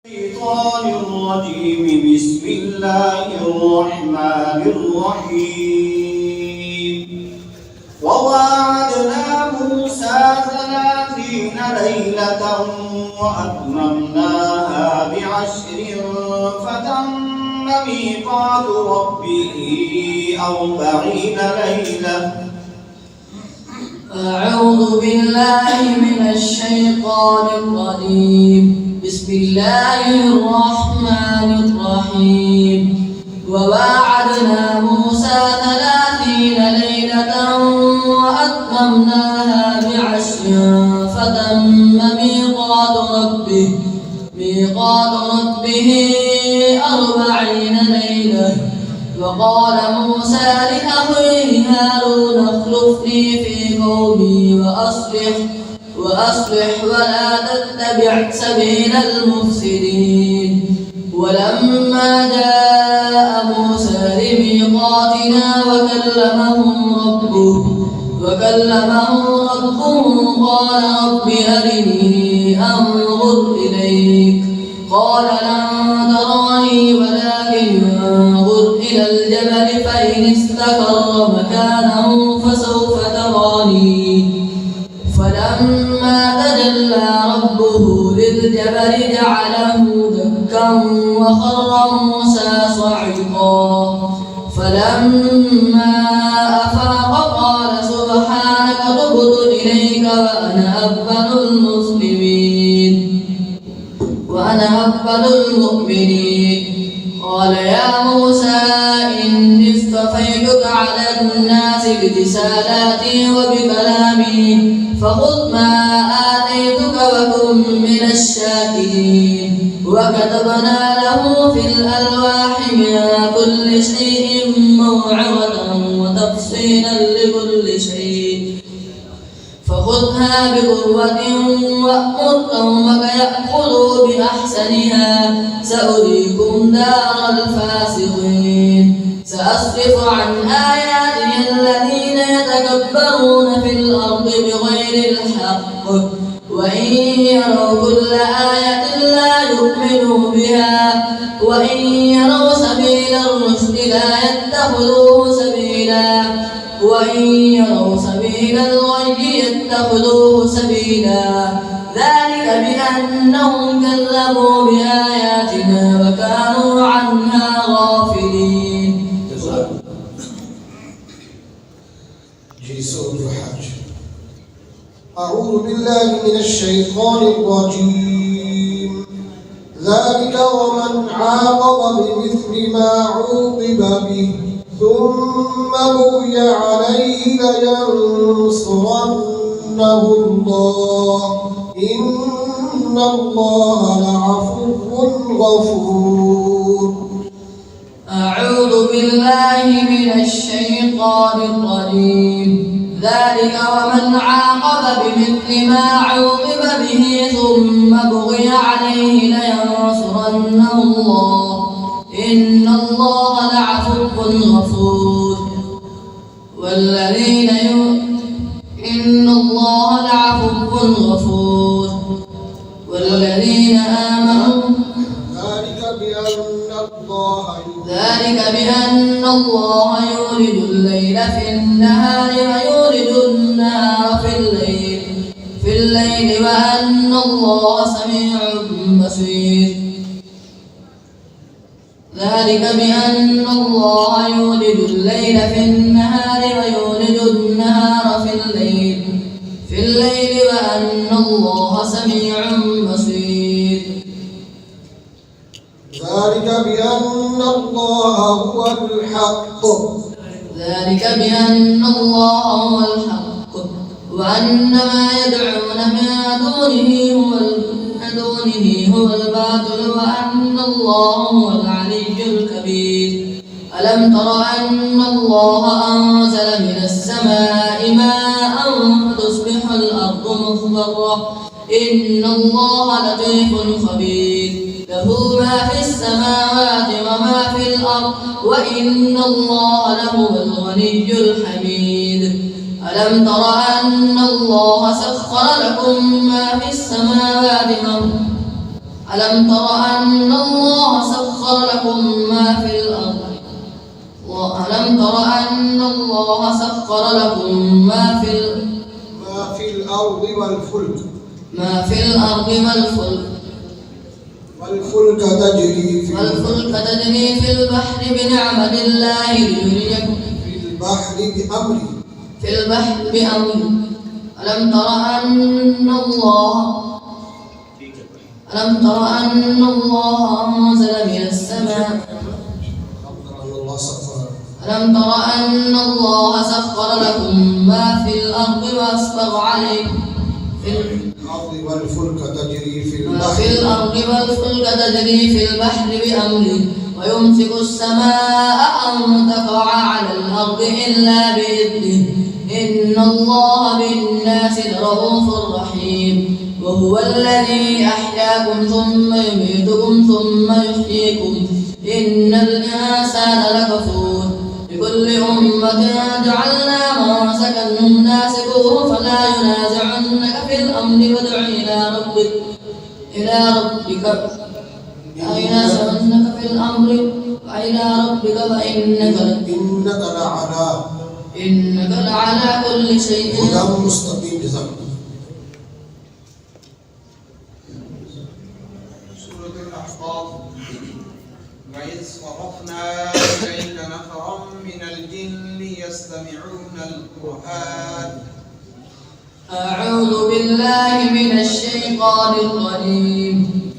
الشيطان الرجيم. بسم الله الرحمن الرحيم. وواعدنا موسى 30 ليلة وأتممناها ب10 فتم ميقات ربه 40 ليلة. أعوذ بالله من الشيطان الرجيم. بسم الله الرحمن الرحيم. وواعدنا موسى 30 ليلة وأتممناها ب10 فتم ميقات ربه 40 ليلة. وقال موسى لأخيه هارون اخلفني في قومي وأصلح ولا تتبع سبيل المفسدين. ولما جاء موسى لميقاتنا وكلمه ربه قال رب أرني أنظر إليك. قال لن تراني ولكن انظر إلى الجبل فإن استقر مكانه فسوف تراني. فلما تجلى ربه للجبل جعله دكا وخر موسى صعقا. فلما أفاق قال سبحانك تبت إليك وأنا أول المؤمنين. قال يا موسى إني اصطفيتك على الناس برسالاتي وبكلامي فخذ ما آتيتك وكن من الشاكرين. وكتبنا له في الألواح من كل شيء موعظة وتفصيلا لكل شيء فخذها بقوة وأمر قومك يأخذوا بأحسنها سأريكم دار الفاسقين. سأصرف عن آياتي الذين يتكبرون في الأرض بغير الحق وإن يروا كل آية لا يؤمنوا بها وإن يروا سبيل الرشد لا يتخذوه سبيلا وإن يروا سبيل الغي يتخذوه سبيلا. ذلك بأنهم كذبوا بآياتنا وكانوا عنها غافلين. سورة الحج. أعوذ بالله من الشيطان الرجيم. ذلك ومن عاقب بمثل ما عوقب به ثم بغي عليه لينصرنه الله إن الله لعفو غفور. أعوذ بالله من الشيطان الرجيم. ذلك ومن عاقب بمثل ما عوقب به ثم بغي عليه لينصرنه الله إن الله لعفو غفور. والذين آمنوا ذلك بأن الله يولد الليل في النهار ويولد النهار في الليل وأن الله سميع بصير. ذلك بأن الله يولد الليل في النهار ويولد النهار في الليل وأن الله سميع بصير. ذلك بأن الله هو الحق وأن ما يدعون من دونه هو الباطل وأن الله هو العلي الكبير. ألم تر أن الله أنزل من السماء ماء فتصبح الأرض مخضرة إن الله لطيف خبير. له ما في السماوات وما في الأرض وإن الله لهو الغني الحميد. ألم تر أن الله سخر لكم ما في السماوات ألم تر أن الله سخر لكم ما في الأرض ألم تر أن الله سخر لكم ما في الأرض والفلك والفلك تجري في البحر بنعمة الله ليريكم في البحر بأمره ألم تر أن الله أنزل من السماء ألم تر أن الله سخر لكم ما في الأرض وأسبغ عليكم في الأرض والفلك تجري في البحر بأمره ويمسك السماء أن تقع على الأرض إلا بإذنه إن الله بالناس لرؤوف رحيم وهو الذي أحياكم ثم يميتكم ثم يحييكم إن الإنسان لكفور لكل أمة جعلنا منسكا ناسكوه فلا ينازعنك في الأمر وادع إلى ربك ينازعنك في الأمر وإلى ربك إنك لعلى كل شيء مستقيم. سورة الأحقاف. وإذ صرفنا إليك نفرا من الجن يستمعون القرآن. أعوذ بالله من الشيطان الرجيم.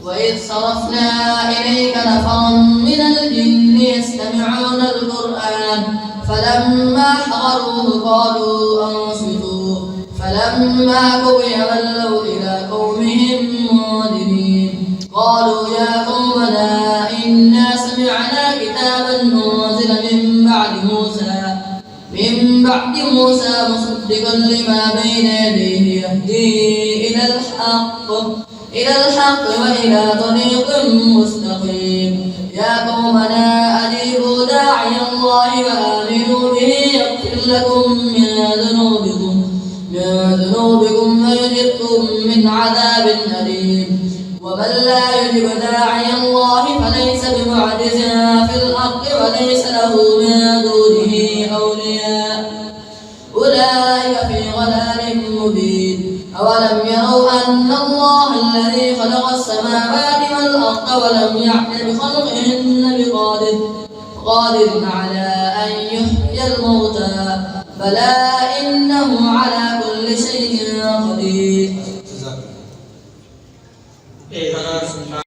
وإذ صرفنا إليك نفرا من الجن يستمعون القرآن فلما حضروه قالوا أنصتوا فلما قضي ولوا إلى قومهم منذرين قالوا يا قومنا إنا سمعنا كتابا أنزل من بعد موسى مصدقا لما بين يديه يهدي إلى الحق وإلى طريق مستقيم يا قومنا أجيبوا داعي الله وآمنوا به يغفر لكم من ذنوبكم ويجركم من عذاب أليم ومن لا يجب داعي الله فليس بمعجز في الأرض وليس له من دونه أولياء أولئك في ضلال مبين أولم يروا أن الله الذي خلق السماوات والأرض ولم يعد بخلقهن بقادر على أن يحيي الموتى بلى